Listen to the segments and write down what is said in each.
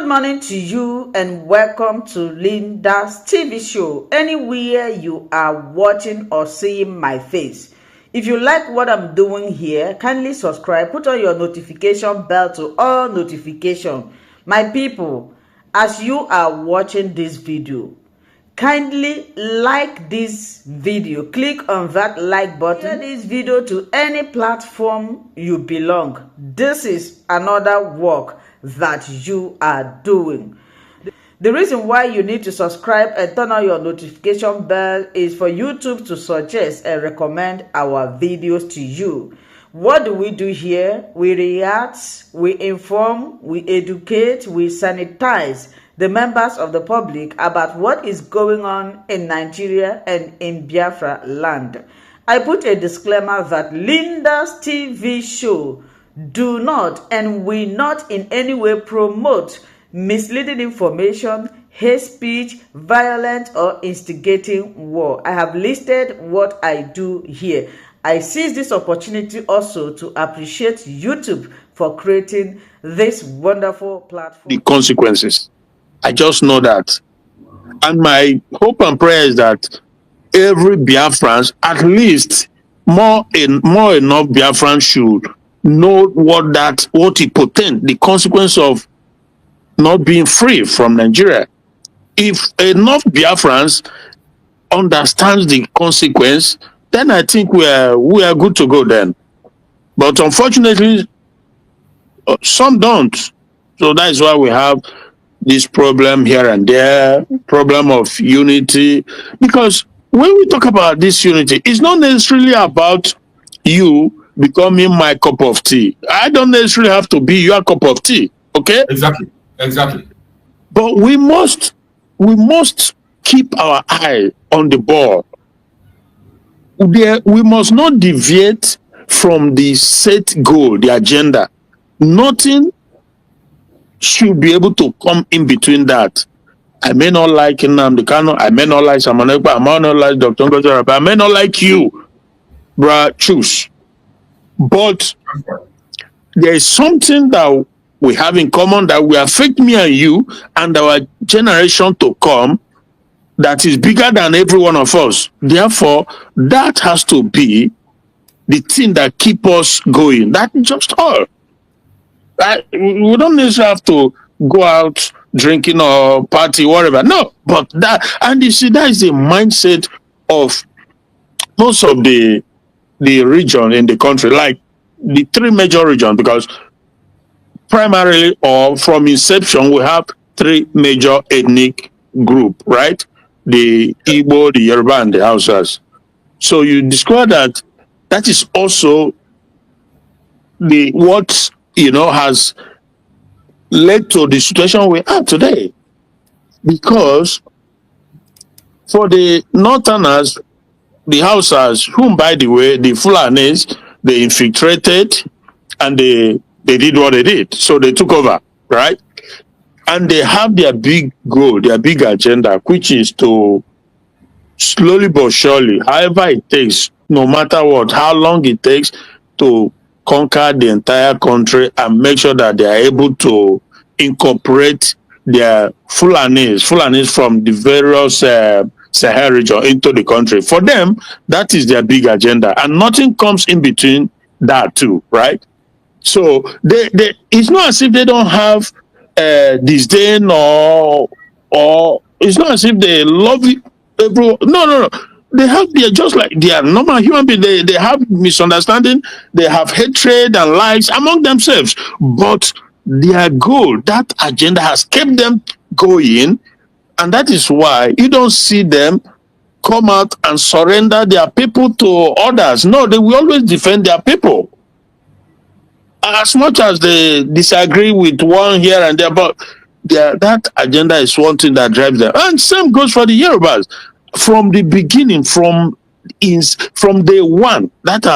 morning to you and welcome to Linda's TV show. Anywhere you are watching or seeing my face. If you like what I'm doing here, kindly subscribe, put on your notification bell to all notification. My people, as you are watching this video, kindly like this video, click on that like button, share this video to any platform you belong. This is another work that you are doing. The reason why you need to subscribe and turn on your notification bell is for YouTube to suggest and recommend our videos to you. What do we do here? We react, we inform, we educate, we sanitize the members of the public about what is going on in Nigeria and in Biafra land. I put a disclaimer that Linda's TV show do not and will not in any way promote misleading information, hate speech, violent or instigating war. I have listed what I do here. I seize this opportunity also to appreciate YouTube for creating this wonderful platform. The consequences. I just know that. And my hope and prayer is that every Biafran, at least more enough Biafran should know what it portends, the consequence of not being free from Nigeria. If enough Biafrans understands the consequence, then I think we are good to go then. But unfortunately, some don't. So that is why we have this problem here and there, problem of unity. Because when we talk about this unity, it's not necessarily about you becoming my cup of tea. I don't necessarily have to be your cup of tea. Okay? Exactly. But we must keep our eye on the ball. We must not deviate from the set goal, the agenda. Nothing should be able to come in between that. I may not like Nnamdi Kanu, I may not like Samanekpa, I may not like Dr. Ngozi, I may not like you, bruh, choose. But there is something that we have in common that will affect me and you and our generation to come that is bigger than every one of us. Therefore, that has to be the thing that keep us going. That's just all. We don't necessarily have to go out drinking or party, whatever. No, but that, and you see, that is the mindset of most of the region in the country, like the three major regions, because primarily or from inception, we have three major ethnic group, right? The Igbo, the Yoruba, and the Hausas. So you discover that is also what has led to the situation we are today. Because for the Northerners, the Hausas, whom by the way, the Fulanis, they infiltrated and they did what they did. So they took over, right? And they have their big goal, their big agenda, which is to slowly but surely, however it takes, no matter what, how long it takes, to conquer the entire country and make sure that they are able to incorporate their Fulanis from the various Sahel region into the country. For them, that is their big agenda, and nothing comes in between that too, right? So it's not as if they don't have disdain or it's not as if they love it. No. They have, they're just like they are normal human beings. They have misunderstanding, they have hatred and lies among themselves. But their goal, that agenda has kept them going, and that is why you don't see them come out and surrender their people to others. No, they will always defend their people. As much as they disagree with one here and there, but that agenda is one thing that drives them. And same goes for the Yorubas. From the beginning, from day one, that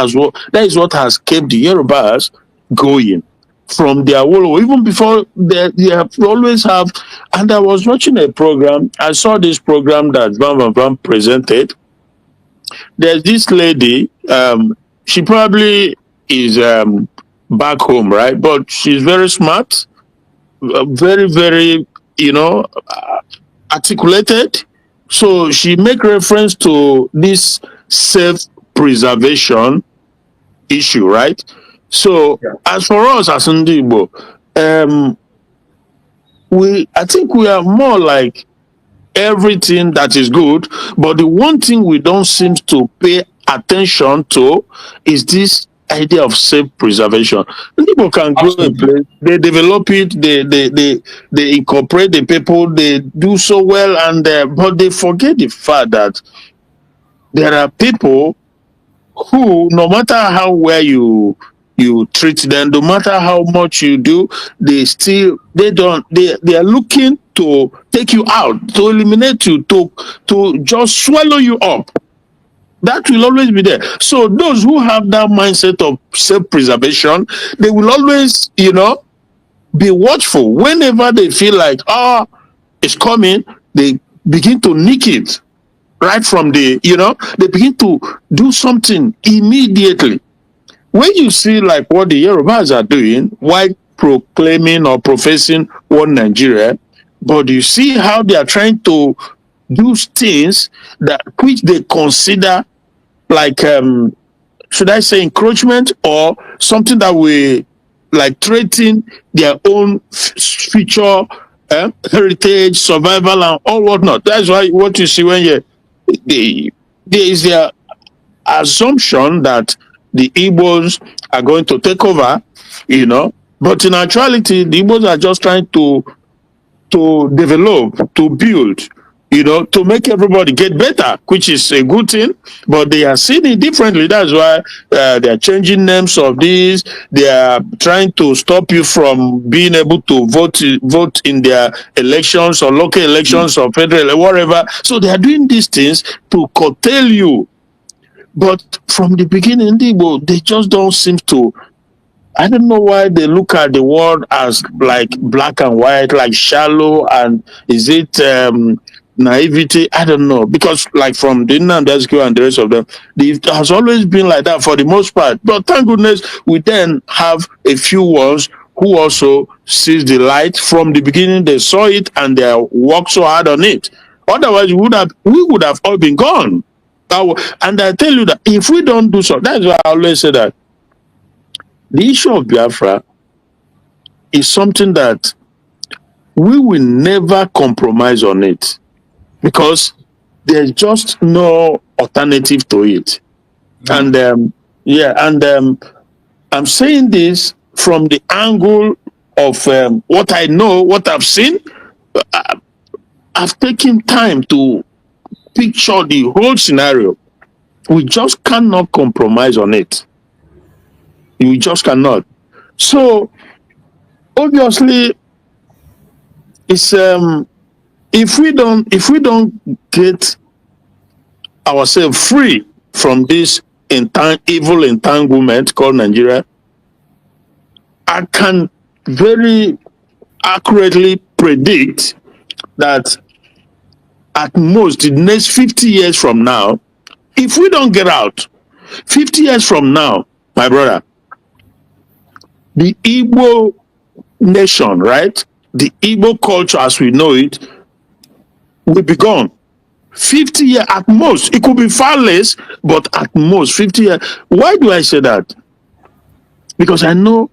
is what has kept the Yorubas going. From their whole, even before they have always have. And I was watching a program. I saw this program that Van presented. There's this lady. She probably is back home, right? But she's very smart. very, very, you know, articulated. So she make reference to this self-preservation issue, right? So Yeah. as for us as Ndibo, I think we are more like everything that is good, but the one thing we don't seem to pay attention to is this idea of self-preservation. People can grow a Absolutely. place, they develop it, they incorporate the people, they do so well, and but they forget the fact that there are people who, no matter how well you treat them, no matter how much you do, they are looking to take you out, to eliminate you, to just swallow you up. That will always be there. So those who have that mindset of self-preservation, they will always, be watchful. Whenever they feel like, it's coming, they begin to nick it right from they begin to do something immediately. When you see like what the Yorubas are doing, while proclaiming or professing one Nigeria, but you see how they are trying to do things that which they consider like should I say encroachment, or something that will like threaten their own future heritage, survival, and all whatnot. That's why what you see when there is their assumption that the Igbos are going to take over, but in actuality, the Igbos are just trying to develop, to build, to make everybody get better, which is a good thing, but they are seeing it differently. That's why they are changing names of these. They are trying to stop you from being able to vote in their elections or local elections or federal or whatever. So they are doing these things to curtail you. But from the beginning, they just don't seem to. I don't know why they look at the world as like black and white, like shallow, and is it naivety? I don't know, because like from the Nnamdi and the rest of them, it has always been like that for the most part. But thank goodness we then have a few ones who also sees the light from the beginning. They saw it and they worked so hard on it. Otherwise, we would have all been gone. And I tell you that if we don't do so, that's why I always say that the issue of Biafra is something that we will never compromise on it, because there's just no alternative to it. No. And I'm saying this from the angle of what I know, what I've seen. I've taken time to picture the whole scenario. We just cannot compromise on it. We just cannot. So obviously, it's if we don't get ourselves free from this evil entanglement called Nigeria, I can very accurately predict that at most the next 50 years from now, if we don't get out, 50 years from now, my brother, the Igbo nation, right? The Igbo culture as we know it will be gone. 50 years at most. It could be far less, but at most 50 years. Why do I say that? Because I know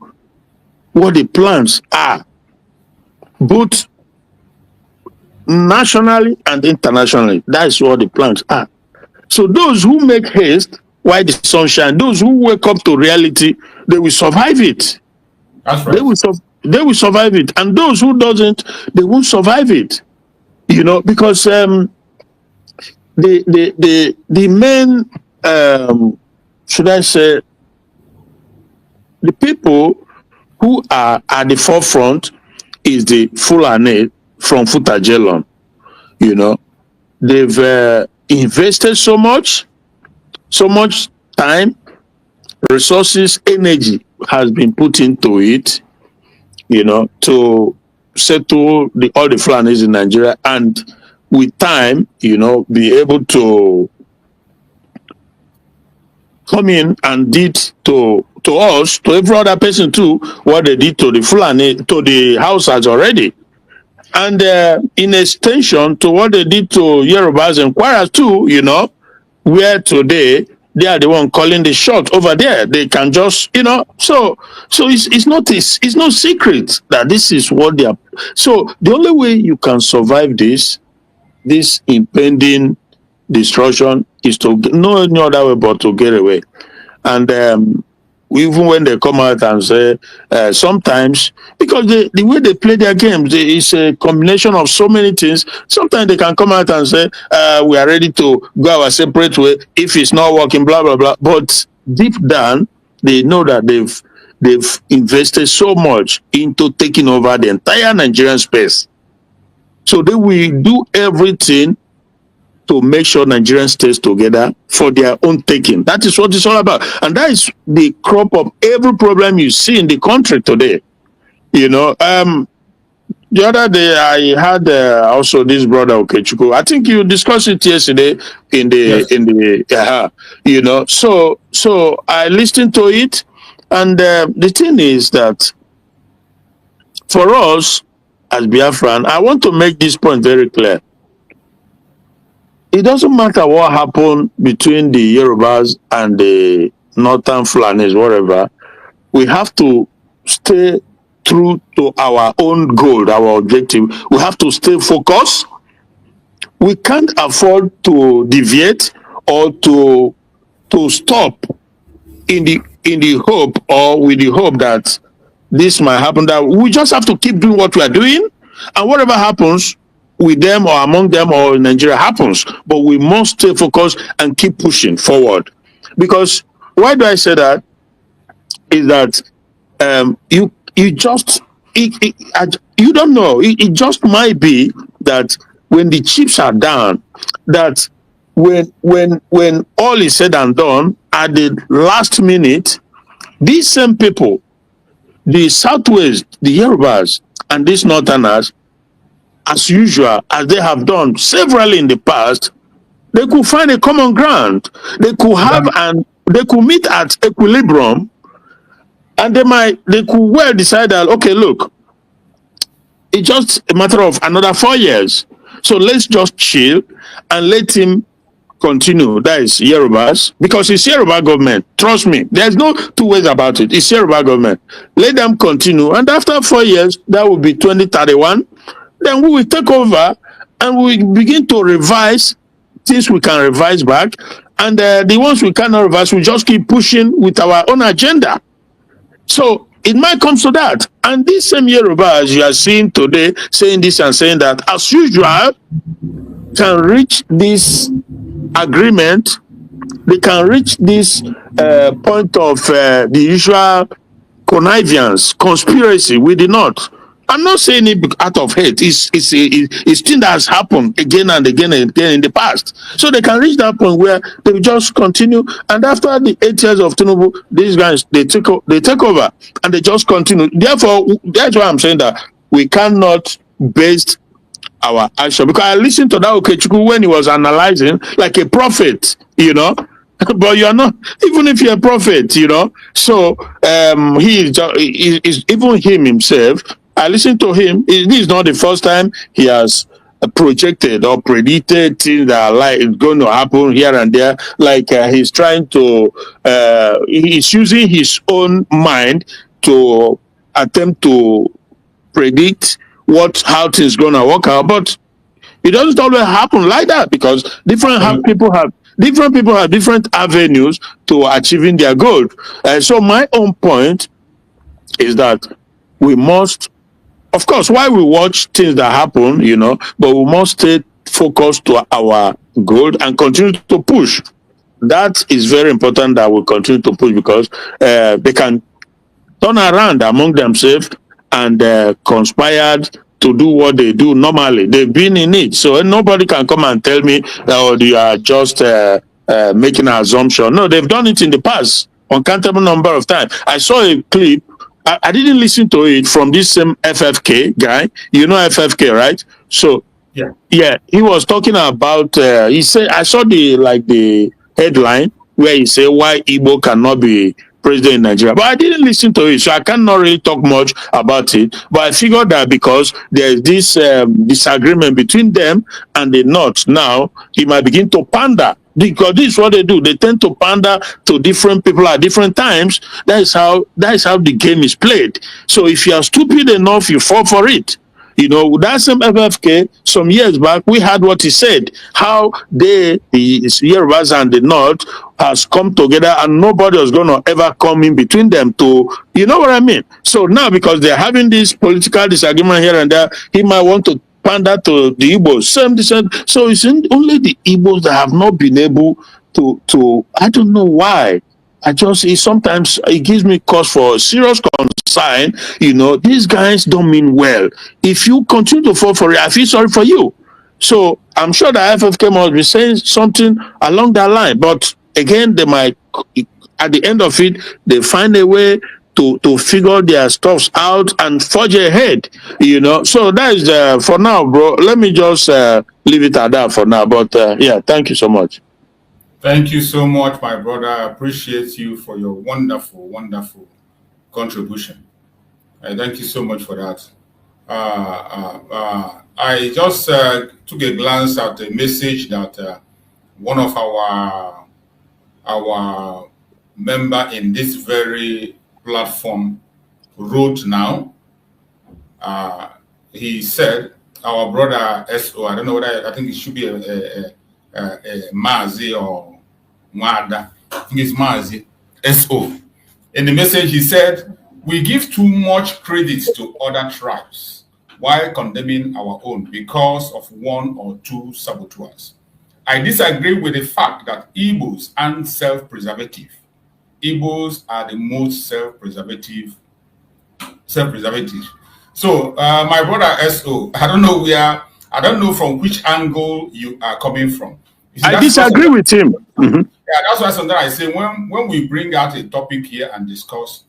what the plans are, both nationally and internationally. That's what the plans are. So those who make haste while the sun shines, those who wake up to reality, they will survive it. That's right. They will survive it. And those who doesn't, they won't survive it. Because the main should I say, the people who are at the forefront is the Fulani from Futajelon. They've invested so much time, resources, energy has been put into it, to settle all the Fulanis in Nigeria, and with time, be able to come in and did to to us, to every other person too, what they did to the Fulani, to the Hausas already. And in extension to what they did to Yorubas and Kwaras too, you know, where today they are the one calling the shot over there. They can just, you know, so it's no secret that this is what they are. So the only way you can survive this impending destruction is to no any other way but to get away. And even when they come out and say sometimes, because the way they play their games is a combination of so many things. Sometimes they can come out and say we are ready to go our separate way if it's not working, blah blah blah. But deep down they know that they've invested so much into taking over the entire Nigerian space, so they will do everything to make sure Nigerian stays together for their own taking. That is what it's all about. And that is the crop of every problem you see in the country today. You know, the other day I had also this brother Okechukwu. I think you discussed it yesterday in the you know. So I listened to it, and the thing is that for us as Biafran, I want to make this point very clear. It doesn't matter what happened between the Yorubas and the Northern Fulanis, whatever. We have to stay true to our own goal, our objective. We have to stay focused. We can't afford to deviate or to stop in the hope or with the hope that this might happen. That we just have to keep doing what we are doing, and whatever happens with them or among them or in Nigeria happens, but we must stay focused and keep pushing forward. Because why do I say that? Is that you just you don't know. It just might be that when the chips are down, that when all is said and done, at the last minute, these same people, the Southwest, the Yorubas, and these Northerners, as usual, as they have done severally in the past, they could find a common ground. They could have and they could meet at equilibrium, and they could well decide that, okay, look, it's just a matter of another 4 years. So let's just chill and let him continue. That is Yorubas, because it's Yoruba government. Trust me, there's no two ways about it. It's Yoruba government. Let them continue, and after 4 years, that will be 2031. Then we will take over and we will begin to revise things we can revise back, and the ones we cannot revise, we just keep pushing with our own agenda. So it might come to that. And this same Yorubas you are seeing today saying this and saying that, as usual, can reach this agreement. They can reach this point of the usual connivance, conspiracy with the North. I'm not saying it out of hate. It's thing that has happened again and again and again in the past. So they can reach that point where they will just continue. And after the 8 years of Tinubu, these guys they take over and they just continue. Therefore, that's why I'm saying that we cannot base our action, because I listened to that Okechukwu when he was analyzing like a prophet, you know. But you're not, even if you're a prophet, you know. So he is even him himself. I listened to him. This is not the first time he has projected or predicted things that are like it's going to happen here and there. Like he's trying to, he's using his own mind to attempt to predict how things going to work out. But it doesn't always happen like that, because different people have different avenues to achieving their goal. So my own point is that we must, of course, while we watch things that happen, you know, but we must stay focused to our goal and continue to push. That is very important that we continue to push, because they can turn around among themselves and conspired to do what they do normally. They've been in it. So nobody can come and tell me that you are just making an assumption. No, they've done it in the past, uncountable number of times. I saw a clip. I didn't listen to it from this same FFK guy. You know FFK, right? So yeah, he was talking about. He said, I saw the headline where he said why Igbo cannot be president in Nigeria. But I didn't listen to it, so I cannot really talk much about it. But I figured that because there's this disagreement between them and the North now, he might begin to pander. Because this is what they do. They tend to pander to different people at different times. That is how the game is played. So if you are stupid enough, you fall for it. You know, that same FFK, some years back, we had what he said, how the Yorubas and the North has come together and nobody was going to ever come in between them to, you know what I mean? So now, because they're having this political disagreement here and there, he might want to pander to the Igbos. So it's only the Igbos that have not been able to I don't know why. Sometimes it gives me cause for serious concern. You know, these guys don't mean well. If you continue to fall for it, I feel sorry for you. So I'm sure the FFK must be saying something along that line. But again, they might, at the end of it, they find a way to figure their stuffs out and forge ahead. You know, so that is for now, bro. Let me just leave it at that for now. But yeah, thank you so much. Thank you so much, my brother. I appreciate you for your wonderful, wonderful contribution. Thank you so much for that. I just took a glance at a message that one of our member in this very platform wrote now. He said, our brother SO, I don't know whether, I think it should be a Mazi or Mwada, I think it's Mazi, SO. In the message he said, we give too much credit to other tribes while condemning our own because of one or two saboteurs. I disagree with the fact that Igbos aren't self-preservative. Igbos are the most self-preservative. So, my brother SO, I don't know from which angle you are coming from. See, I disagree with him. Yeah, that's why sometimes I say when we bring out a topic here and discuss,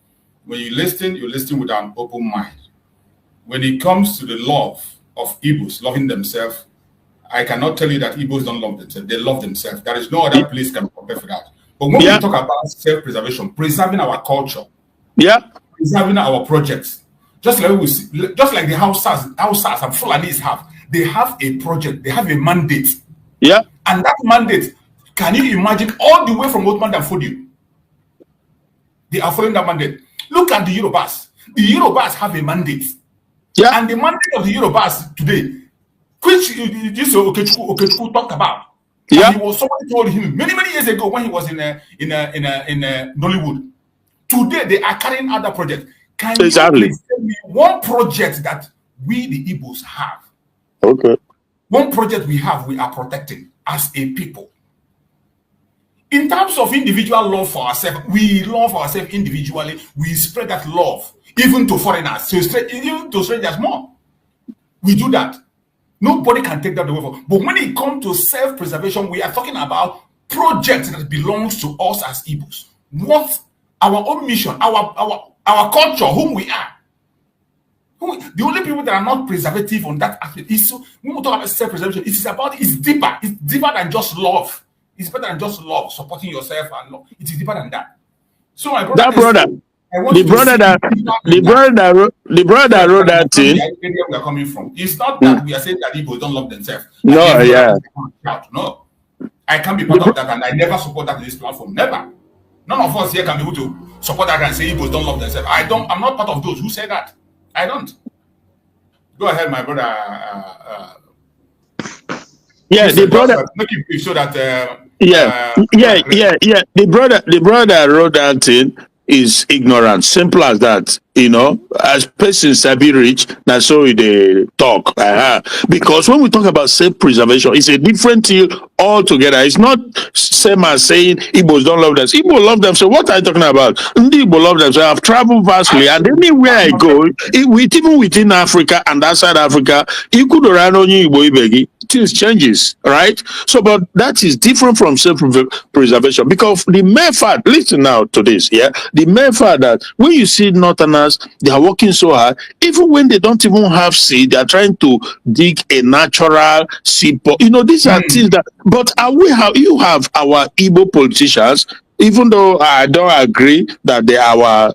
when you listen with an open mind. When it comes to the love of Igbos, loving themselves, I cannot tell you that Igbos don't love themselves. They love themselves. There is no other place can compare for that. But when we talk about self-preservation, preserving our culture, preserving our projects, just like the Hausas and Fulanis have, they have a project, they have a mandate. Yeah. And that mandate, can you imagine all the way from Ottoman and Fodio? They are following that mandate. Look at the Yorubas. The Yorubas have a mandate. Yeah. And the mandate of the Yorubas today, which this Okechukwu talked about. Yeah. Somebody told him many years ago when he was in Nollywood. Today they are carrying out that project. Can you tell me one project that we the Igbos have? Okay. One project we have, we are protecting as a people. In terms of individual love for ourselves, we love ourselves individually. We spread that love even to foreigners, even to strangers more. We do that. Nobody can take that away from us. But when it comes to self-preservation, we are talking about projects that belongs to us as Igbos. What our own mission, our culture, whom we are. The only people that are not preservative on that aspect is when we talk about self-preservation, it's deeper. It's deeper than just love. It's better than just love, supporting yourself and love. It is deeper than that. So my brother, the brother that wrote that thing. Where we are coming from. It's not that we are saying that people don't love themselves. No, yeah. No, I can't be part of that, and I never support that in this platform. Never. None of us here can be able to support that and say Igbos don't love themselves. I'm not part of those who say that. I don't. Go ahead, my brother. Yeah, the brother. Make it so that. The brother that wrote that thing is ignorant. Simple as that. You know, as persons that be rich, that's so they talk. Because when we talk about self-preservation, it's a different thing altogether. It's not same as saying Igbos don't love themselves. Igbo love themselves. What are you talking about? Igbo love themselves. I've traveled vastly, and anywhere I go, even within Africa and outside Africa, you could run on Igbo Ibegi. Things changes, right? So, but that is different from self-preservation because the mere fact, listen now to this, the mere fact that when you see Northerners, they are working so hard, even when they don't even have seed, they are trying to dig a natural seed. You know, these are things that, but you have our Igbo politicians even though I don't agree that they are our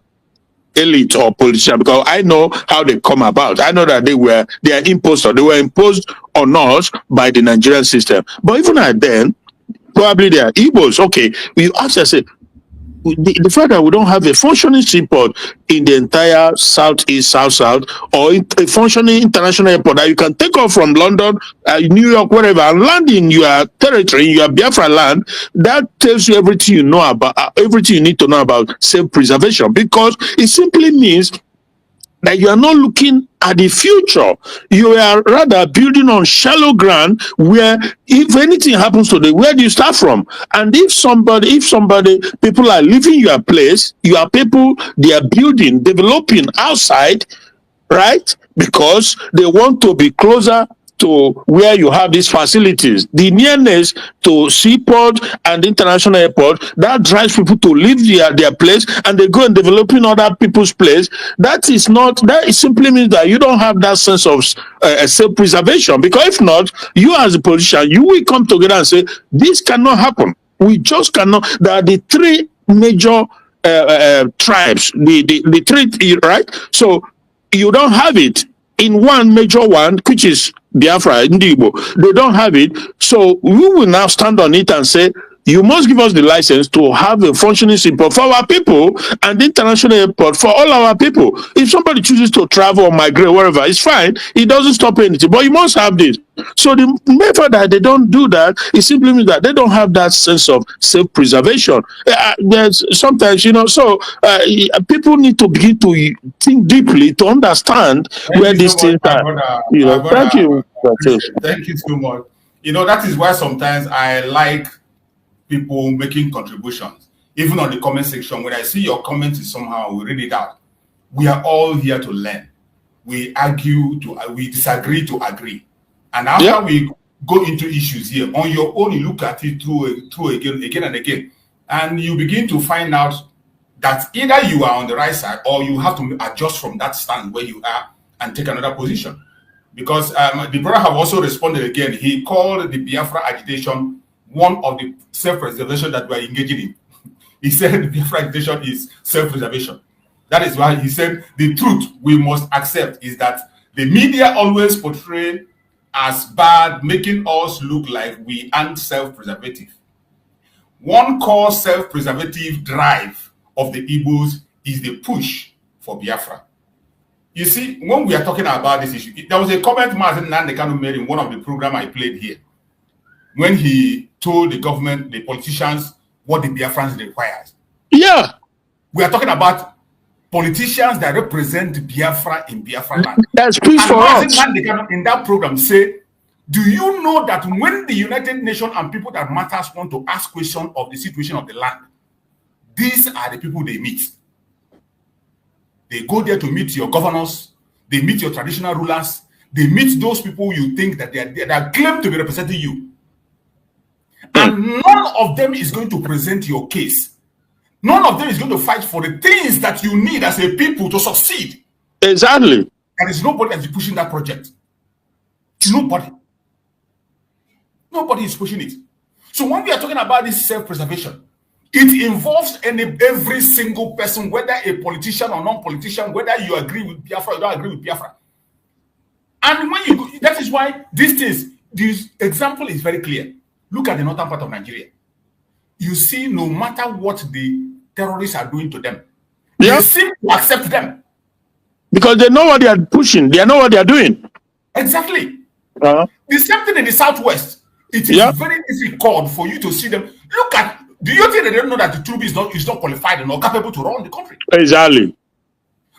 elite or politician, because I know how they come about. I know that they are imposed, or they were imposed on us by the Nigerian system. But even at then, probably they are Igbos. Okay, we ask yourself, the fact that we don't have a functioning seaport in the entire southeast, south, or a functioning international airport that you can take off from London, New York, wherever, and land in your territory, in your Biafra land, that tells you everything you know about, everything you need to know about self-preservation, because it simply means that you are not looking at the future. You are rather building on shallow ground where if anything happens today, where do you start from? And if somebody, people are leaving your place, your people, they are building, developing outside, right? Because they want to be closer to where you have these facilities. The nearness to seaport and international airport, that drives people to leave their place, and they go and develop in other people's place. That is not, that simply means that you don't have that sense of self-preservation. Because if not, you as a politician, you will come together and say, this cannot happen. We just cannot. There are the three major tribes, the three, right? So you don't have it in one major one, which is Biafra, Ndibo. They don't have it. So we will now stand on it and say, you must give us the license to have a functioning seaport for our people and international airport for all our people. If somebody chooses to travel or migrate wherever, it's fine. It doesn't stop anything. But you must have this. So the method that they don't do that, it simply means that they don't have that sense of self-preservation. There's sometimes, so people need to begin to think deeply to understand where these things are. Thank you. Thank you so much. That is why sometimes I like people making contributions, even on the comment section. When I see your comment is somehow, we read it out. We are all here to learn. We we disagree to agree. And after we go into issues here, on your own, you look at it through again and again. And you begin to find out that either you are on the right side or you have to adjust from that stand where you are and take another position. Because the brother have also responded again. He called the Biafra agitation one of the self-preservation that we are engaging in. He said Biafra agitation is self-preservation. That is why he said the truth we must accept is that the media always portray as bad, making us look like we aren't self-preservative. One core self-preservative drive of the Igbos is the push for Biafra. You see, when we are talking about this issue, there was a comment Mazen Nandekano made in one of the programs I played here, when he told the government, the politicians, what the Biafrans requires. Yeah. We are talking about politicians that represent Biafra in Biafra land. That's peace for us. In that program say, do you know that when the United Nations and people that matters want to ask questions of the situation of the land, these are the people they meet. They go there to meet your governors, they meet your traditional rulers, they meet those people you think that they claim to be representing you. And none of them is going to present your case. None of them is going to fight for the things that you need as a people to succeed. Exactly. There is nobody that is pushing that project. Nobody. Nobody is pushing it. So when we are talking about this self-preservation, it involves every single person, whether a politician or non-politician, whether you agree with Biafra or don't agree with Biafra. And when you go, that is why this example is very clear. Look at the northern part of Nigeria. You see, no matter what the terrorists are doing to them, they seem to accept them. Because they know what they are pushing. They know what they are doing. Exactly. The same thing in the southwest. It is very difficult for you to see them. Look at, do you think they don't know that the Tinubu is not qualified and not capable to run the country? Exactly.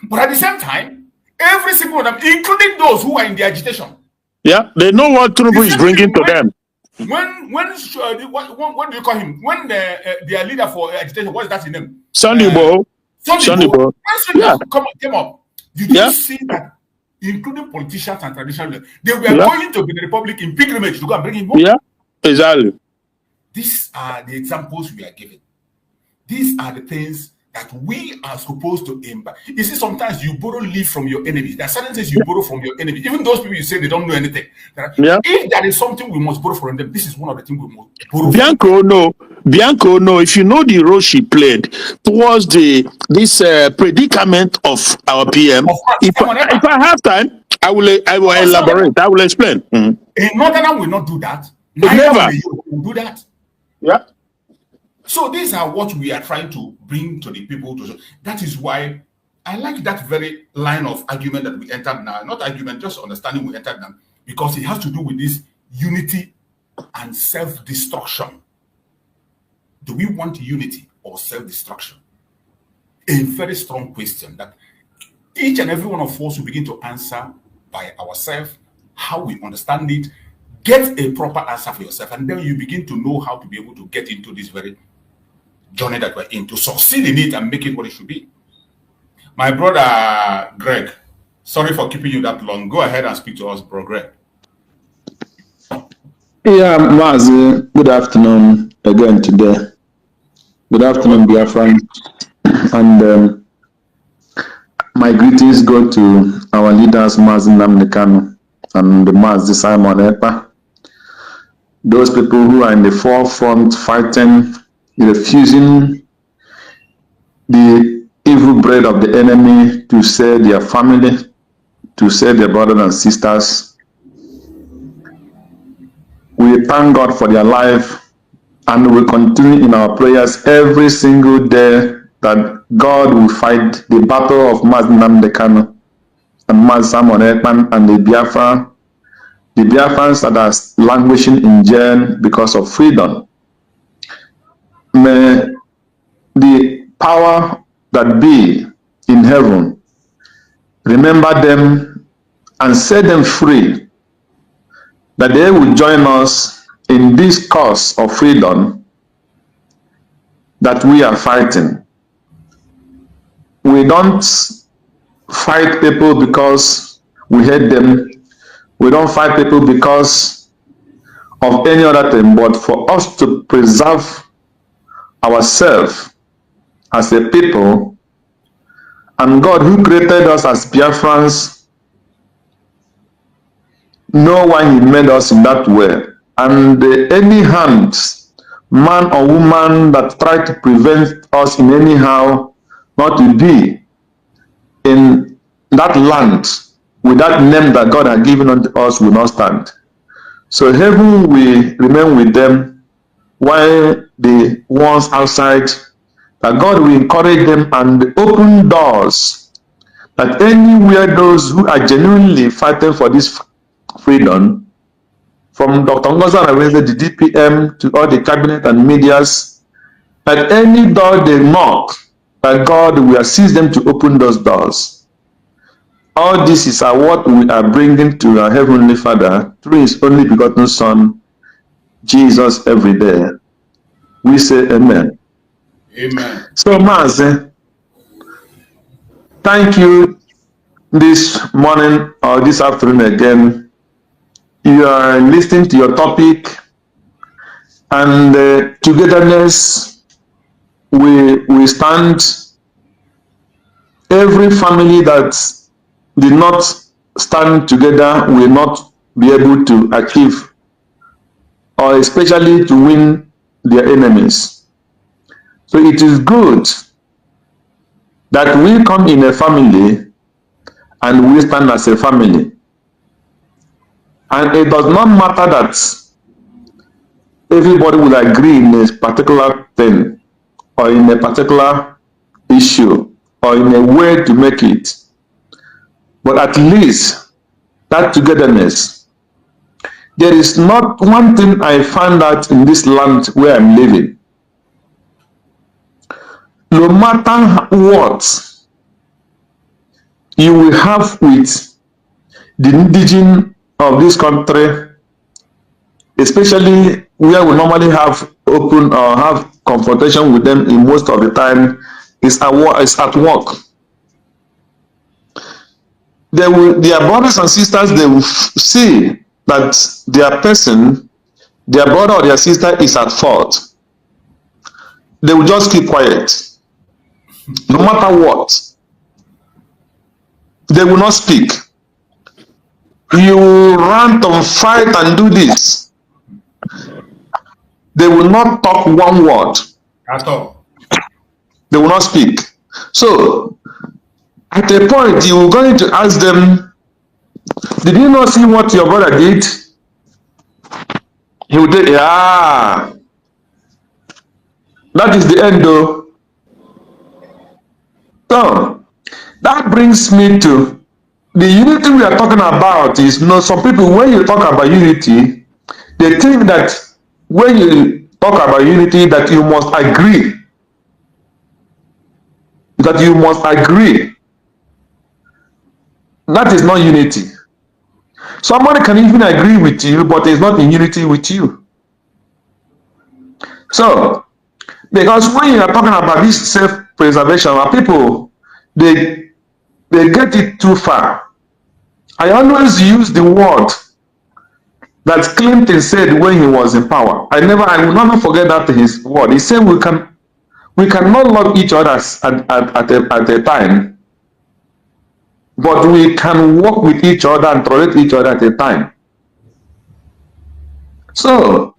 But at the same time, every single one of them, including those who are in the agitation. Yeah, they know what Tinubu is bringing to them. What do you call him? When their leader for agitation, what is that his name? Sunday Bo. Sunday Bo. Came up. Did you see that? Including politicians and traditional leaders, they were going to the Republic in pilgrimage to go and bring him home. Yeah, exactly. These are the examples we are giving. These are the things that we are supposed to impact. You see, sometimes you borrow leave from your enemies. There are certain things you borrow from your enemies. Even those people you say they don't know anything. Yeah. If there is something we must borrow from them, this is one of the things we must borrow Bianco, no. If you know the role she played towards this predicament of our PM, if I have time, I will elaborate. I will explain. A northerner will not do that. Neither will a European do that. Yeah. So these are what we are trying to bring to the people. That is why I like that very line of argument that we entered now. Not argument, just understanding we entered now. Because it has to do with this unity and self-destruction. Do we want unity or self-destruction? A very strong question that each and every one of us will begin to answer by ourselves, how we understand it, get a proper answer for yourself, and then you begin to know how to be able to get into this very journey that we're in, to succeed in it and make it what it should be. My brother Greg, sorry for keeping you that long. Go ahead and speak to us, bro Greg. Yeah, Mazi, good afternoon again today. Good afternoon, Biafra. And my greetings go to our leaders, Mazi Namdekano and Mazi Simon Epa. Those people who are in the forefront fighting, refusing the evil bread of the enemy to save their family, to save their brothers and sisters. We thank God for their life, and we continue in our prayers every single day that God will fight the battle of Mazi Namdekano and Mazi Simon Ekpan and the Biafrans that are languishing in jail because of freedom. May the power that be in heaven remember them and set them free, that they will join us in this cause of freedom that we are fighting. We don't fight people because we hate them. We don't fight people because of any other thing, but for us to preserve ourselves as a people. And God, who created us as Biafrans, know why He made us in that way. And any hand, man or woman, that try to prevent us in anyhow not to be in that land with that name that God has given unto us will not stand. So heaven will remain with them, while the ones outside, that God will encourage them and open doors, that anywhere those who are genuinely fighting for this freedom, from Dr. Ngozi Arinze, the DPM, to all the cabinet and medias, that any door they knock, that God will assist them to open those doors. All this is what we are bringing to our Heavenly Father through His only begotten Son, Jesus, every day. We say amen. Amen. So, Mazi, thank you this morning or this afternoon again. You are listening to your topic, and togetherness, we stand. Every family that did not stand together will not be able to achieve, or especially to win their enemies. So it is good that we come in a family and we stand as a family. And it does not matter that everybody will agree in a particular thing, or in a particular issue, or in a way to make it. But at least that togetherness. There is not one thing I found out in this land where I'm living. No matter what you will have with the indigenous of this country, especially where we normally have open or have confrontation with them in most of the time, is at work. Their brothers and sisters, they will see that their person, their brother or their sister is at fault. They will just keep quiet. no matter what. They will not speak. You rant and fight and do this. They will not talk one word. At all. They will not speak. So, at a point, you are going to ask them, did you not see what your brother did? He would say, yeah. That is the end though. So, that brings me to the unity we are talking about. Is some people, when you talk about unity, they think that when you talk about unity, that you must agree. That you must agree. That is not unity. Somebody can even agree with you, but is not in unity with you. So, because when you are talking about this self-preservation, people, they get it too far. I always use the word that Clinton said when he was in power. I will never forget that his word. He said we cannot love each other at a time, but we can work with each other and tolerate each other at a time. So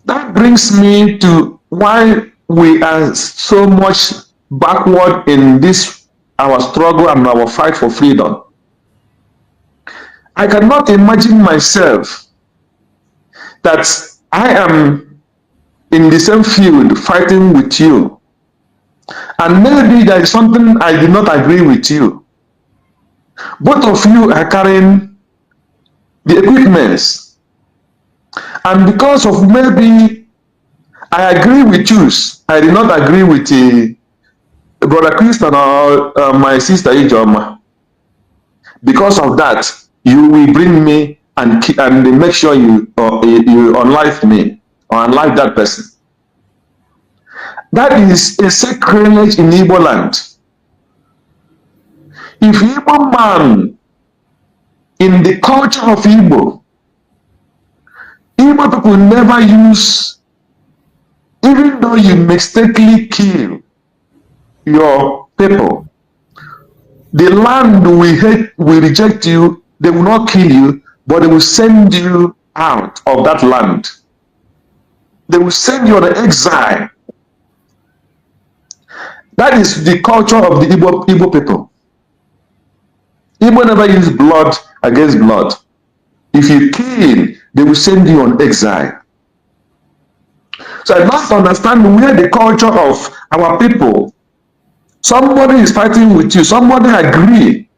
that brings me to why we are so much backward in this our struggle and our fight for freedom. I cannot imagine myself that I am in the same field fighting with you, and maybe there is something I did not agree with you. Both of you are carrying the equipments, and because of maybe I agree with you, I did not agree with Brother Christian or my sister Ijoma. Because of that, you will bring me and make sure you unlife me or unlife that person. That is a sacrilege in Igbo land. If Igbo man, in the culture of Igbo people never use, even though you mistakenly kill your people, the land will hate, will reject you. They will not kill you, but they will send you out of that land. They will send you on exile. That is the culture of the Igbo people. Igbo never use blood against blood. If you kill, they will send you on exile. So I must understand where the culture of our people. Somebody is fighting with you. Somebody agree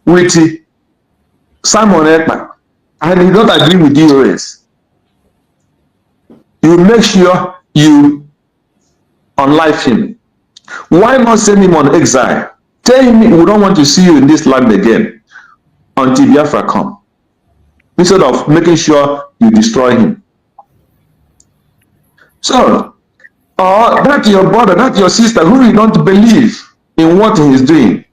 with Simon Ekpa, and he don't agree with DOS. You make sure you unlife him. Why not send him on exile? Tell him we don't want to see you in this land again until Biafra come, instead of making sure you destroy him. So, that's your brother, that's your sister who you don't believe in what he is doing.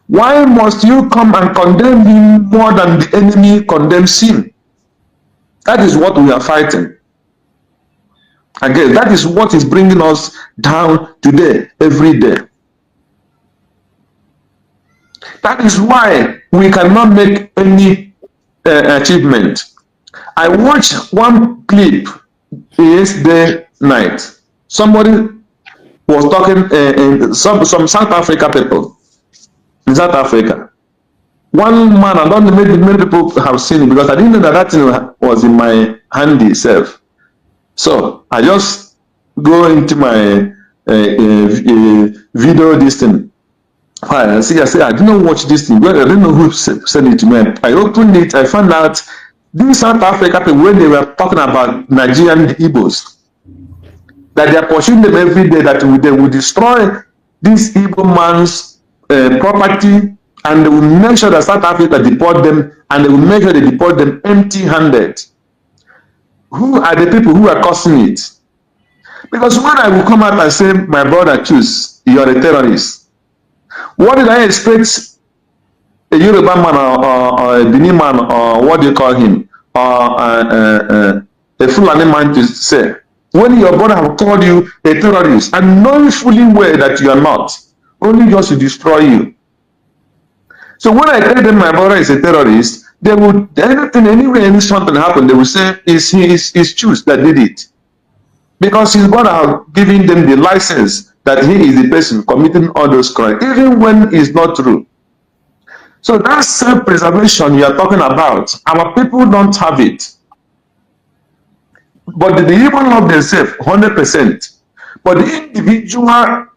Why must you come and condemn him more than the enemy condemns him? That is what we are fighting. Again, that is what is bringing us down today, every day. That is why we cannot make any achievement. I watched one clip yesterday night. Somebody was talking, some South Africa people in South Africa. One man, I don't know, maybe many people have seen it, because I didn't know that thing was in my handy self. So I just go into my video this thing. I say, I didn't watch this thing. I didn't know who sent it to me. I opened it. I found out these South Africa people, when they were talking about Nigerian Igbos, that they are pursuing them every day, that they will destroy this Igbo man's property, and they will make sure that South Africa deport them, and they will make sure they deport them empty-handed. Who are the people who are causing it? Because when I will come out and say, my brother, choose, you are a terrorist, what did I expect a Yoruba man or a Benin man, or what do you call him, or a Fulani man to say? When your brother have called you a terrorist and knowing fully well that you are not, only just to destroy you. So when I tell them my brother is a terrorist, they would, anything, anywhere, any something happen, they will say it's his choice that did it. Because his brother have given them the license that he is the person committing all those crimes, even when it's not true. So that self-preservation you are talking about, our people don't have it. But they even love themselves 100%. But the individualism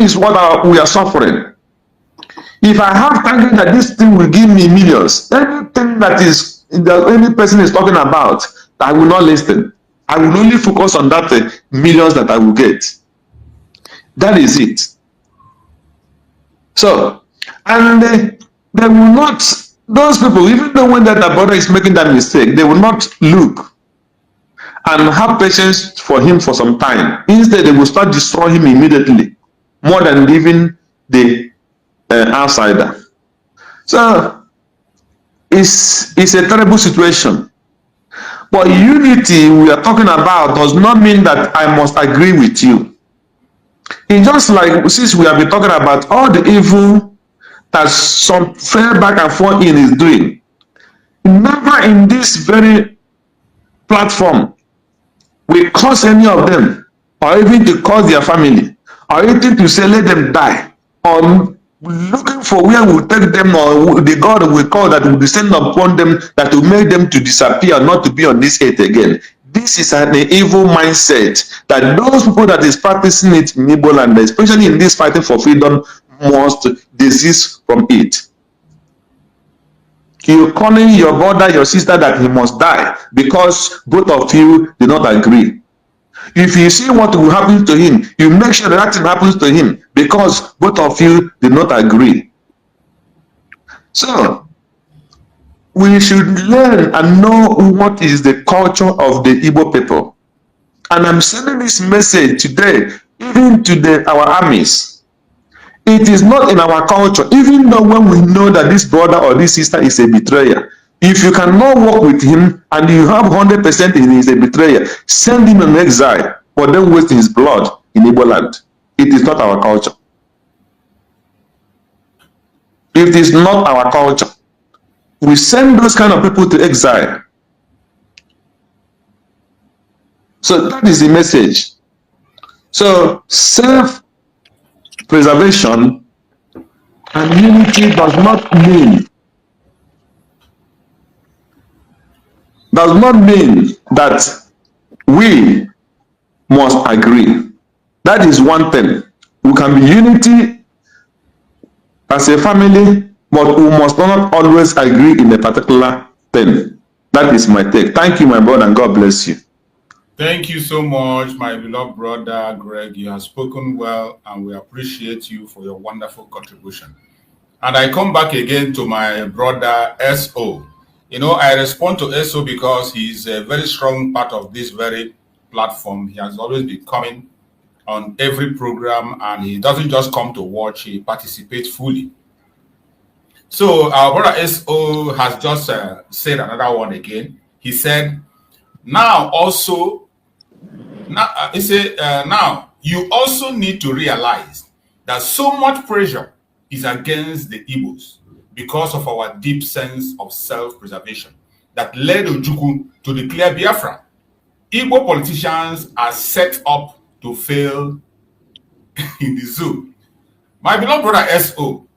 is what we are suffering. If I have target that this thing will give me millions, anything that any person is talking about, I will not listen. I will only focus on that millions that I will get. That is it. So, and they will not, those people, even though when that brother is making that mistake, they will not look and have patience for him for some time. Instead, they will start destroying him immediately, more than leaving the outsider. So, it's a terrible situation. But unity we are talking about does not mean that I must agree with you. It's just like, since we have been talking about all the evil that some fair back and forth in is doing, never in this very platform we cause any of them, or even to cause their family, or even to say let them die, or looking for where we take them, or the God we call that will descend upon them, that will make them to disappear, not to be on this earth again. This is an evil mindset that those people that is practicing it in Igbo land, especially in this fighting for freedom, must desist from it. You're calling your brother, your sister that he must die because both of you do not agree. If you see what will happen to him, you make sure that thing happens to him because both of you do not agree. So, we should learn and know what is the culture of the Igbo people. And I'm sending this message today, even to our armies. It is not in our culture, even though when we know that this brother or this sister is a betrayer. If you cannot work with him and you have 100% he is a betrayer, send him an exile, but don't waste his blood in Igbo land. It is not our culture. It is not our culture. We send those kind of people to exile. So that is the message. So self-preservation and unity does not mean that we must agree. That is one thing. We can be unity as a family, but we must not always agree in a particular thing. That is my take. Thank you, my brother, and God bless you. Thank you so much, my beloved brother Greg. You have spoken well, and we appreciate you for your wonderful contribution. And I come back again to my brother SO. You know, I respond to SO because he's a very strong part of this very platform. He has always been coming on every program, and he doesn't just come to watch, he participates fully. So our brother SO has just said another one again. He said, now you also need to realize that so much pressure is against the Igbos because of our deep sense of self-preservation that led Ojukwu to declare Biafra. Igbo politicians are set up to fail in the zoo. My beloved brother SO,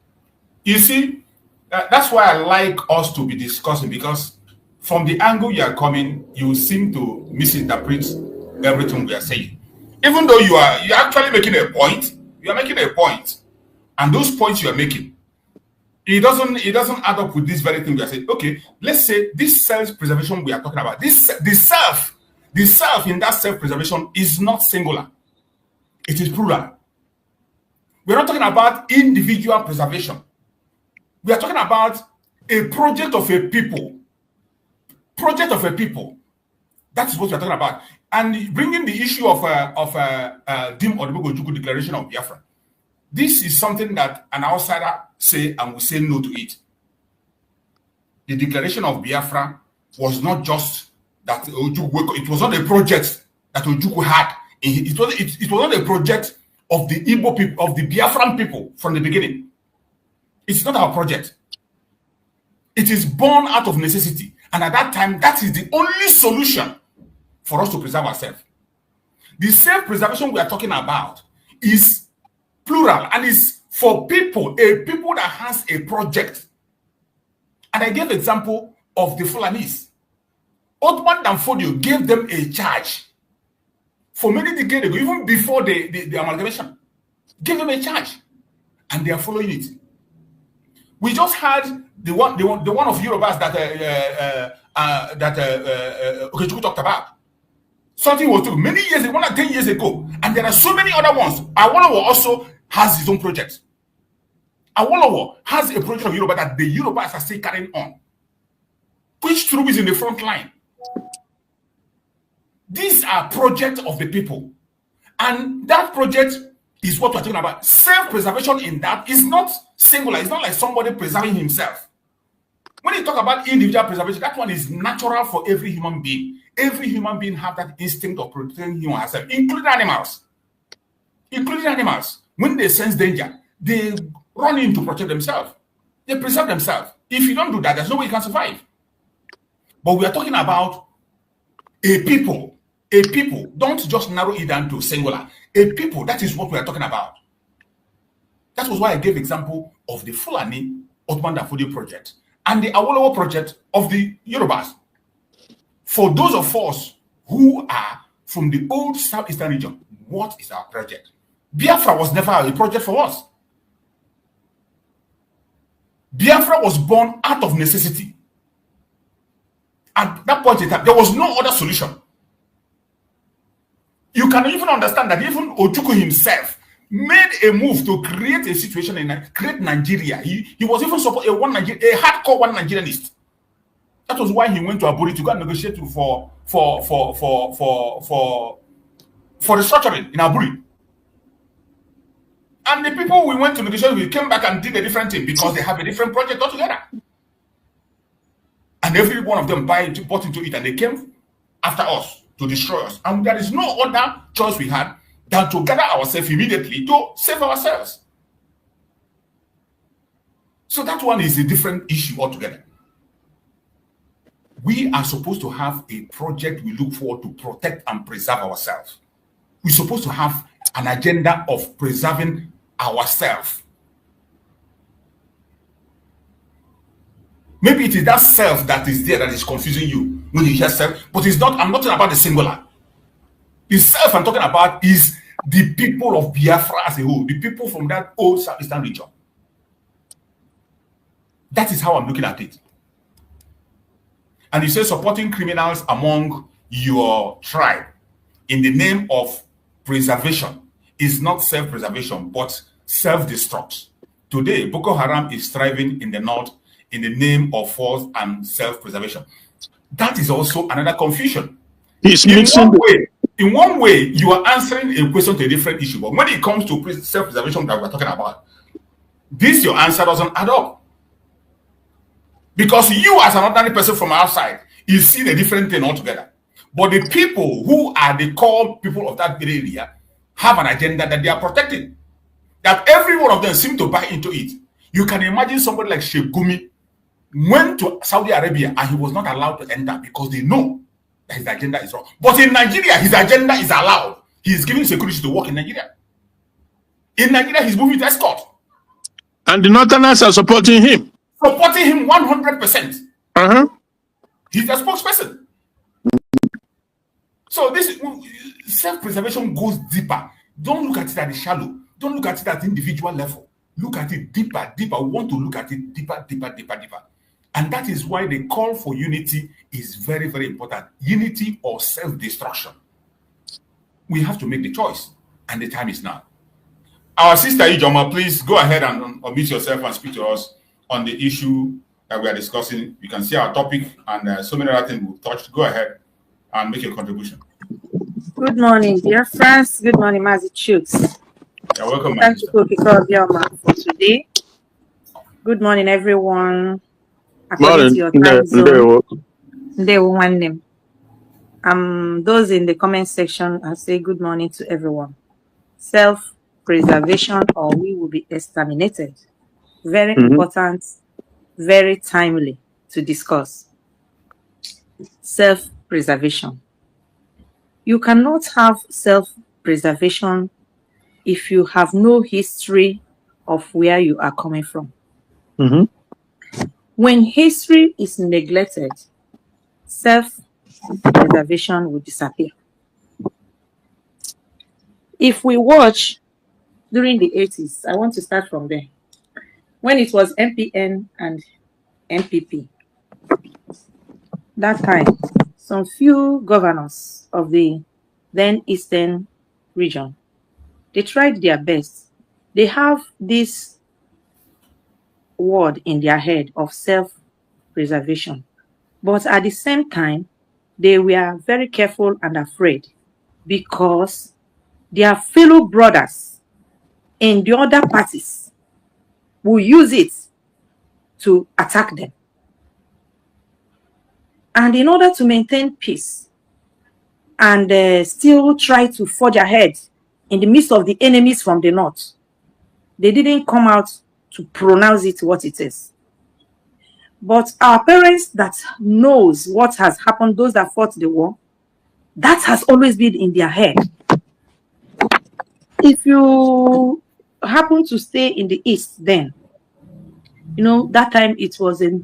you see, that's why I like us to be discussing, because from the angle you are coming, you seem to misinterpret everything we are saying. Even though you're actually making a point, and those points you are making, it doesn't add up with this very thing we are saying. Okay, let's say this self-preservation we are talking about, the self in that self-preservation is not singular, it is plural. We're not talking about individual preservation. We are talking about a project of a people. That is what we're talking about. And bringing the issue of Dim Odebogo Ojukwu declaration of Biafra. This is something that an outsider say and will say no to it. The declaration of Biafra was not just that Ojukwu, it was not a project that Ojukwu had. It was not a project of the Igbo people, of the Biafran people from the beginning. It's not our project. It is born out of necessity. And at that time, that is the only solution for us to preserve ourselves. The self-preservation we are talking about is plural and is for people, a people that has a project. And I gave example of the Fulanis. Othman Danfodio gave them a charge for many decades ago, even before the amalgamation. Gave them a charge, and they are following it. We just had the one of Yorubas that Okechukwu talked about. Something was took many years ago, 10 years ago, and there are so many other ones. Awolowo also has his own project. Awolowo has a project of Yoruba that the Yorubas are still carrying on, which True is in the front line. These are projects of the people, and that project is what we're talking about. Self-preservation in that is not singular. It's not like somebody preserving himself. When you talk about individual preservation, that one is natural for every human being. Every human being has that instinct of protecting him or herself, including animals. Including animals. When they sense danger, they run in to protect themselves. They preserve themselves. If you don't do that, there's no way you can survive. But we are talking about a people. A people. Don't just narrow it down to singular. A people, that is what we are talking about. That was why I gave example of the Fulani Othman Danfodio project and the Awolowo project of the Yorubas. For those of us who are from the old Southeastern region, what is our project? Biafra was never a project for us. Biafra was born out of necessity. At that point in time, there was no other solution. You can even understand that even Ojukwu himself made a move to create a situation and create Nigeria. He was even support a hardcore one Nigerianist. That was why he went to Aburi to go and negotiate for restructuring in Aburi. And the people we went to negotiate with came back and did a different thing because they have a different project altogether. And every one of them bought into it, and they came after us to destroy us. And there is no other choice we had than to gather ourselves immediately to save ourselves. So that one is a different issue altogether. We are supposed to have a project we look forward to protect and preserve ourselves. We're supposed to have an agenda of preserving ourselves. Maybe it is that self that is there that is confusing you when you hear self, but it's not. I'm not talking about the singular. The self I'm talking about is the people of Biafra as a whole, the people from that old Southeastern region. That is how I'm looking at it. And you say supporting criminals among your tribe in the name of preservation is not self-preservation, but self-destruct. Today, Boko Haram is thriving in the north in the name of force and self-preservation. That is also another confusion. In one way, you are answering a question to a different issue. But when it comes to self-preservation that we're talking about, your answer doesn't add up. Because you, as an ordinary person from outside, you see a different thing altogether. But the people who are the core people of that area have an agenda that they are protecting. That every one of them seem to buy into it. You can imagine somebody like Sheikh Gumi went to Saudi Arabia and he was not allowed to enter because they know that his agenda is wrong. But in Nigeria, his agenda is allowed. He is giving security to work in Nigeria. In Nigeria, he's moving to escort. And the Northerners are supporting him. Supporting him 100%. He's a spokesperson. So this self-preservation goes deeper. Don't look at it at the shallow. Don't look at it at the individual level. Look at it deeper. We want to look at it deeper. And that is why the call for unity is very, very important. Unity or self-destruction. We have to make the choice. And the time is now. Our sister Ijoma, please go ahead and unmute yourself and speak to us on the issue that we are discussing. You can see our topic and so many other things we've touched. Go ahead and make a contribution. Good morning, dear friends. Good morning, Mazi Chooks. You're welcome. Thank you for today. Good morning, everyone. According to your time zone. They will want them. Those in the comment section, I say good morning to everyone. Self-preservation or we will be exterminated. Very important, very timely to discuss. Self-preservation. You cannot have self-preservation if you have no history of where you are coming from. When history is neglected, self-preservation will disappear. If we watch during the 80s, I want to start from there, when it was MPN and MPP, that time, some few governors of the then Eastern region, they tried their best. They have this word in their head of self-preservation. But at the same time, they were very careful and afraid because their fellow brothers in the other parties will use it to attack them. And in order to maintain peace and still try to forge ahead in the midst of the enemies from the north, they didn't come out to pronounce it what it is. But our parents that knows what has happened, those that fought the war, that has always been in their head. If you happen to stay in the East then, you know, that time it was a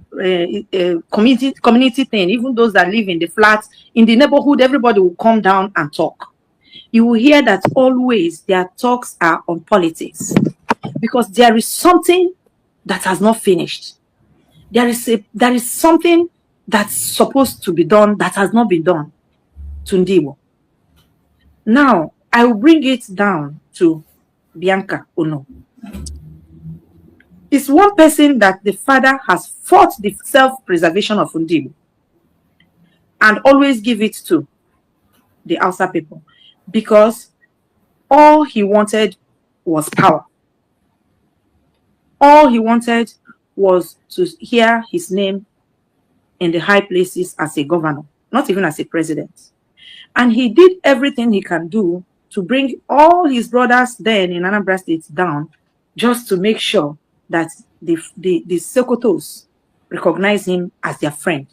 community thing. Even those that live in the flats, in the neighborhood, everybody will come down and talk. You will hear that always their talks are on politics because there is something that has not finished. There is something that's supposed to be done that has not been done to Ndiwo. Now, I will bring it down to Bianca Ono. It's one person that the father has fought the self-preservation of Ndiwo and always give it to the Hausa people because all he wanted was power. All he wanted was to hear his name in the high places as a governor, not even as a president. And he did everything he can do to bring all his brothers then in Anambra State down just to make sure that the Sokotos recognize him as their friend.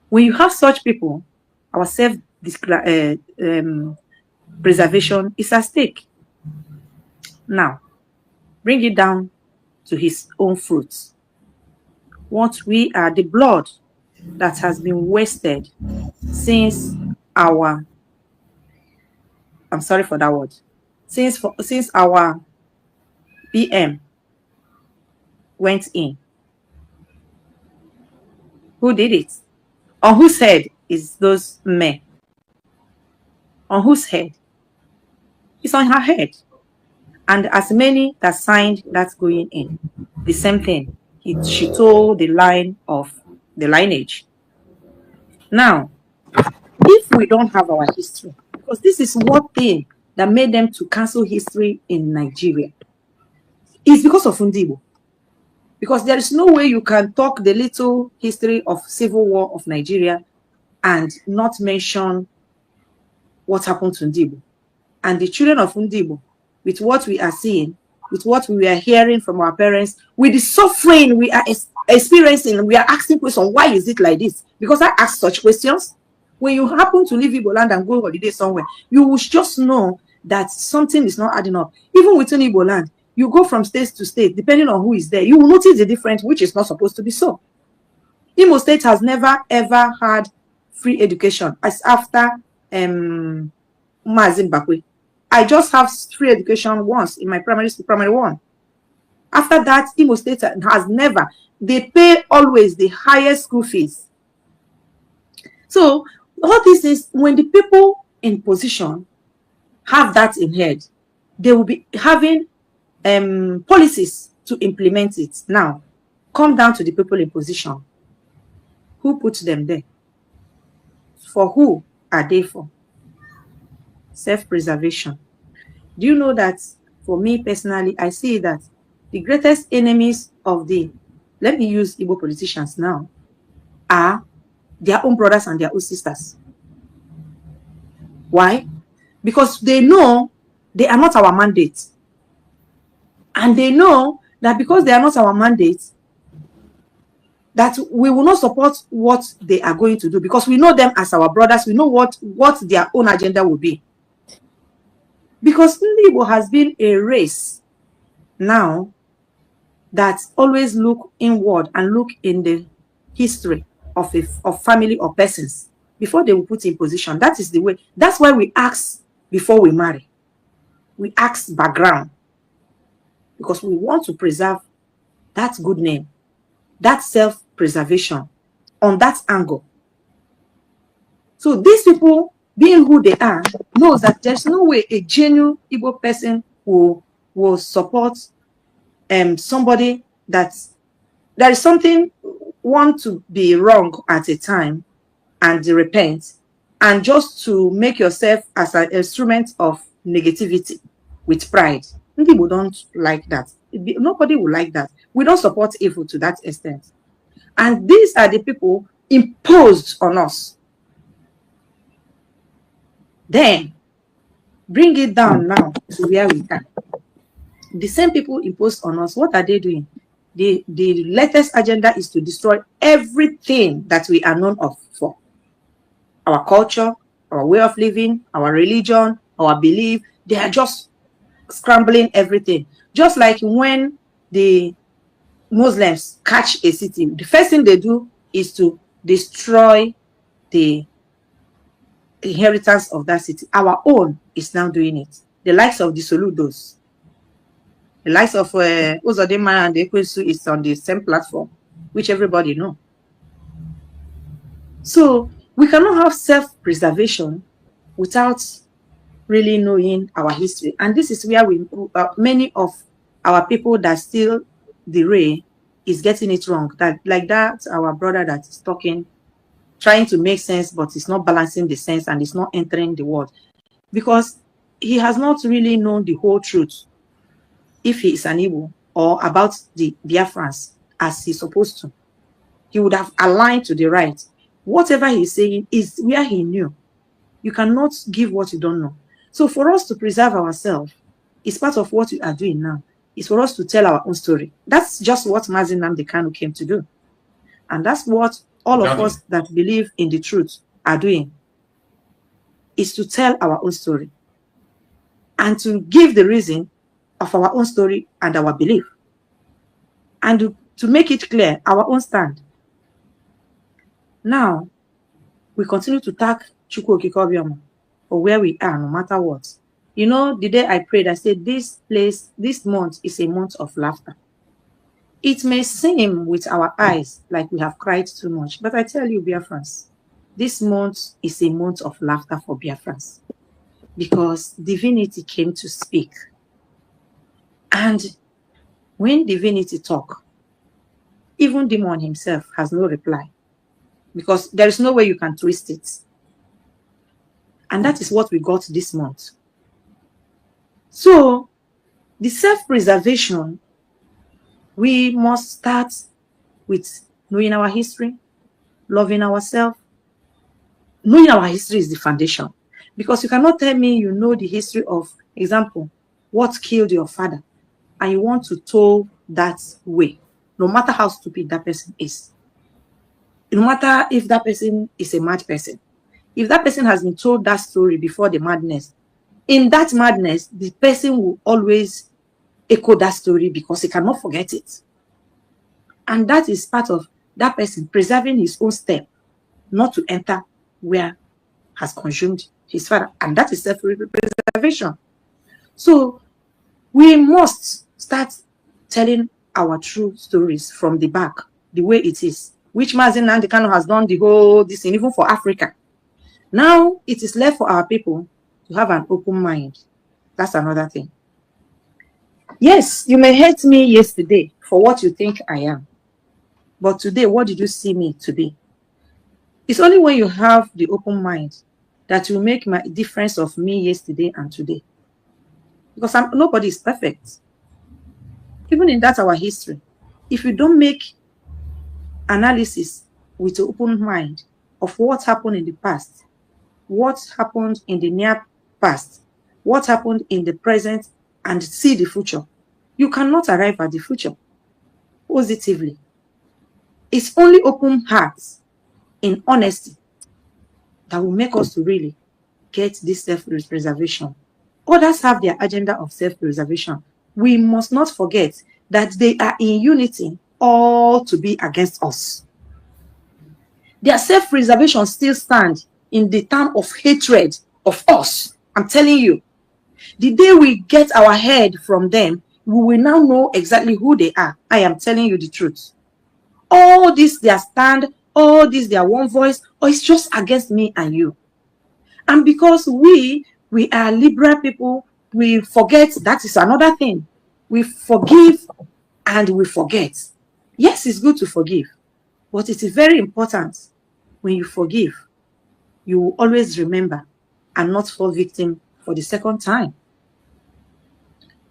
When you have such people, our self-preservation is at stake. Now, bring it down to his own fruits. What we are, the blood that has been wasted since our, I'm sorry for that word, since our BM went in. Who did it? On whose head is those men? On whose head? It's on her head. And as many that signed that's going in, the same thing. She told the line of the lineage. Now, if we don't have our history, because this is one thing that made them to cancel history in Nigeria, is because of Ndiwo. Because there is no way you can talk the little history of civil war of Nigeria and not mention what happened to Ndiwo. And the children of Ndiwo, with what we are seeing, with what we are hearing from our parents, with the suffering we are experiencing, we are asking questions, why is it like this? Because I ask such questions. When you happen to leave Igbo land and go holiday somewhere, you will just know that something is not adding up. Even within Igbo land, you go from state to state, depending on who is there, you will notice the difference, which is not supposed to be so. Imo State has never, ever had free education as after Mazin Bakwe. I just have free education once in my primary one. After that, Imo State has never. They pay always the highest school fees. So all this is when the people in position have that in head, they will be having policies to implement it. Now, come down to the people in position. Who put them there? For who are they for? Self-preservation. Do you know that for me personally, I see that the greatest enemies of the, let me use Igbo politicians now, are their own brothers and their own sisters. Why? Because they know they are not our mandate. And they know that because they are not our mandate, that we will not support what they are going to do, because we know them as our brothers. We know what their own agenda will be. Because Igbo has been a race now that always look inward and look in the history of family or persons before they will put in position. That is the way. That's why we ask before we marry. We ask background, because we want to preserve that good name, that self-preservation on that angle. So these people, being who they are, knows that there's no way a genuine Igbo person will support somebody that there is something want to be wrong at a time and repent, and just to make yourself as an instrument of negativity with pride. People don't like that. Nobody will like that. We don't support evil to that extent. And these are the people imposed on us. Then bring it down now to where we are. The same people imposed on us, what are they doing? The latest agenda is to destroy everything that we are known of for. Our culture, our way of living, our religion, our belief. They are just scrambling everything. Just like when the Muslims catch a city, the first thing they do is to destroy the inheritance of that city. Our own is now doing it. The likes of the Soludos, the likes of Uzodinma and the Ekwensu is on the same platform, which everybody knows. So we cannot have self-preservation without really knowing our history. And this is where many of our people that still derail is getting it wrong. That like that, our brother that is talking, trying to make sense, but it's not balancing the sense and it's not entering the word, because he has not really known the whole truth. If he is an Igbo, or about the Biafrans as he's supposed to, he would have aligned to the right. Whatever he's saying is where he knew. You cannot give what you don't know. So for us to preserve ourselves is part of what we are doing now. It's for us to tell our own story. That's just what Mazi Nnamdi Kanu came to do. And that's what all of us that believe in the truth are doing, is to tell our own story and to give the reason of our own story and our belief, and to make it clear our own stand. Now, we continue to thank Chukwu Okike Obioma for where we are, no matter what. You know, the day I prayed, I said, this month is a month of laughter. It may seem with our eyes like we have cried too much, but I tell you, Biafrans, this month is a month of laughter for Biafrans, because divinity came to speak. And when divinity talk, even demon himself has no reply, because there is no way you can twist it. And that is what we got this month. So the self-preservation, we must start with knowing our history, loving ourselves. Knowing our history is the foundation, because you cannot tell me you know the history of, example, what killed your father, and you want to toe that way, no matter how stupid that person is. No matter if that person is a mad person. If that person has been told that story before the madness, in that madness, the person will always echo that story because he cannot forget it. And that is part of that person preserving his own step, not to enter where has consumed his father. And that is self-preservation. So we must start telling our true stories from the back, the way it is, which Mazi Nnamdi Kanu has done the whole this thing, even for Africa. Now it is left for our people to have an open mind. That's another thing. Yes, you may hate me yesterday for what you think I am. But today, what did you see me to be? It's only when you have the open mind that will make my difference of me yesterday and today. Because nobody is perfect. Even in that our history, if you don't make analysis with an open mind of what happened in the past, what happened in the near past, what happened in the present, and see the future, you cannot arrive at the future positively. It's only open hearts in honesty that will make us to really get this self-preservation. Others have their agenda of self-preservation. We must not forget that they are in unity, all to be against us. Their self-preservation still stands in the term of hatred of us. I'm telling you, the day we get our head from them, we will now know exactly who they are. I am telling you the truth. All this their stand, all this their one voice, or it's just against me and you. And because we are liberal people, we forget. That is another thing. We forgive and we forget. Yes, it's good to forgive, but it is very important when you forgive, you will always remember and not fall victim for the second time.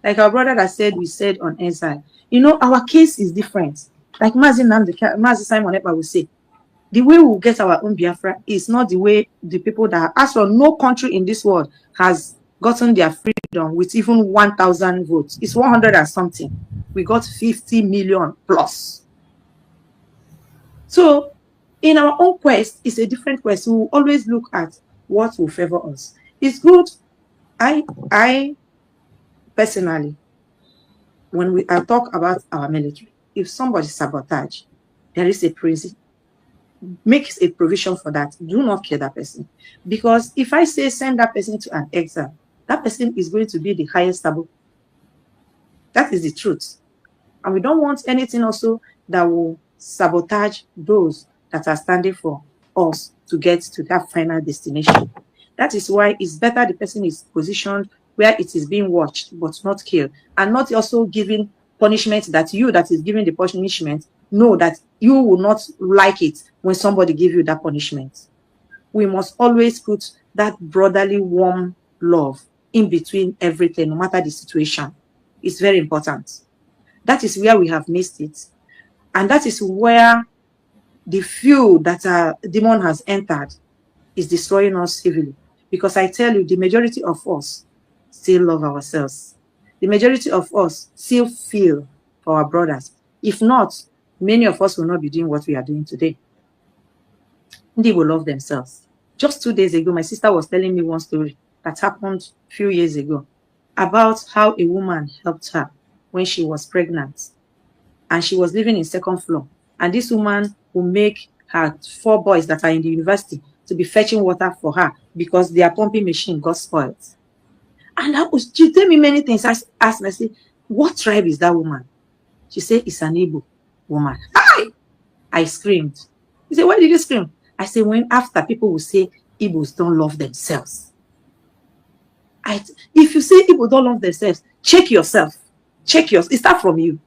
Like our brother that said, we said on SI, you know, our case is different. Like Mazi Simon Ekpa will say, the way we will get our own Biafra is not the way the people that, as for no country in this world has gotten their freedom with even 1,000 votes. It's 100 and something. We got 50 million plus. So in our own quest, it's a different quest. We will always look at what will favor us. It's good. I personally, when we talk about our military, if somebody sabotage, there is a prison. Makes a provision for that. Do not kill that person. Because if I say send that person to an exile, that person is going to be the highest taboo. That is the truth. And we don't want anything also that will sabotage those that are standing for us to get to that final destination. That is why it's better the person is positioned where it is being watched, but not killed. And not also giving punishment that you that is giving the punishment know that you will not like it when somebody give you that punishment. We must always put that brotherly warm love in between everything, no matter the situation. It's very important. That is where we have missed it. And that is where the few that a demon has entered is destroying us heavily. Because I tell you, the majority of us still love ourselves. The majority of us still feel for our brothers. If not, many of us will not be doing what we are doing today. They will love themselves. Just 2 days ago, my sister was telling me one story that happened a few years ago about how a woman helped her when she was pregnant. And she was living in second floor. And this woman will make her 4 boys that are in the university to be fetching water for her because their pumping machine got spoiled. And she told me many things. I asked her, I said, what tribe is that woman? She said, it's an Igbo woman. I screamed. He said, why did you scream? I said, when after people will say Igbos don't love themselves. If you say Igbo don't love themselves, check yourself. Check yourself. It starts from you.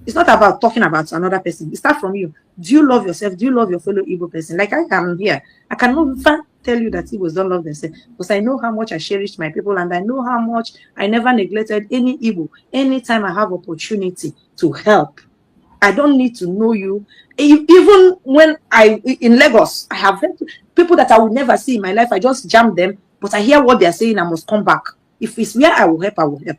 It's not about talking about another person. It starts from you. Do you love yourself? Do you love your fellow Igbo person? Like I am here. I cannot tell you that Igbos don't love themselves because I know how much I cherish my people and I know how much I never neglected any Igbo. Anytime I have opportunity to help, I don't need to know you. Even when in Lagos, I have people that I would never see in my life. I just jam them, but I hear what they are saying. I must come back. If it's where I will help, I will help.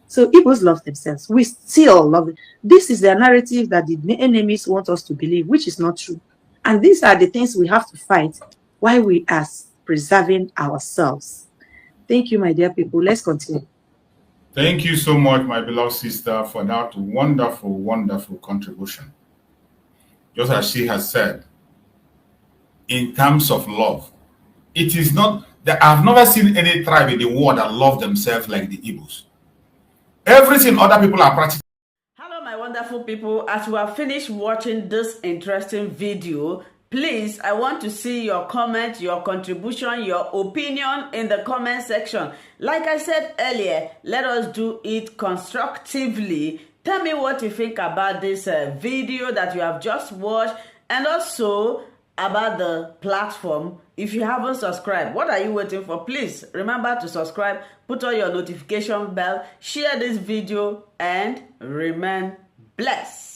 So Igbos love themselves. We still love it. This is the narrative that the enemies want us to believe, which is not true. And these are the things we have to fight while we are preserving ourselves. Thank you, my dear people. Let's continue. Thank you so much, my beloved sister, for that wonderful, wonderful contribution. Just as she has said, in terms of love, it is not that I've never seen any tribe in the world that love themselves like the Igbos. Everything other people are practicing. Hello, my wonderful people. As you have finished watching this interesting video, please, I want to see your comment, your contribution, your opinion in the comment section. Like I said earlier, let us do it constructively. Tell me what you think about this video that you have just watched and also about the platform. If you haven't subscribed, what are you waiting for? Please remember to subscribe, put on your notification bell, share this video, and remain blessed.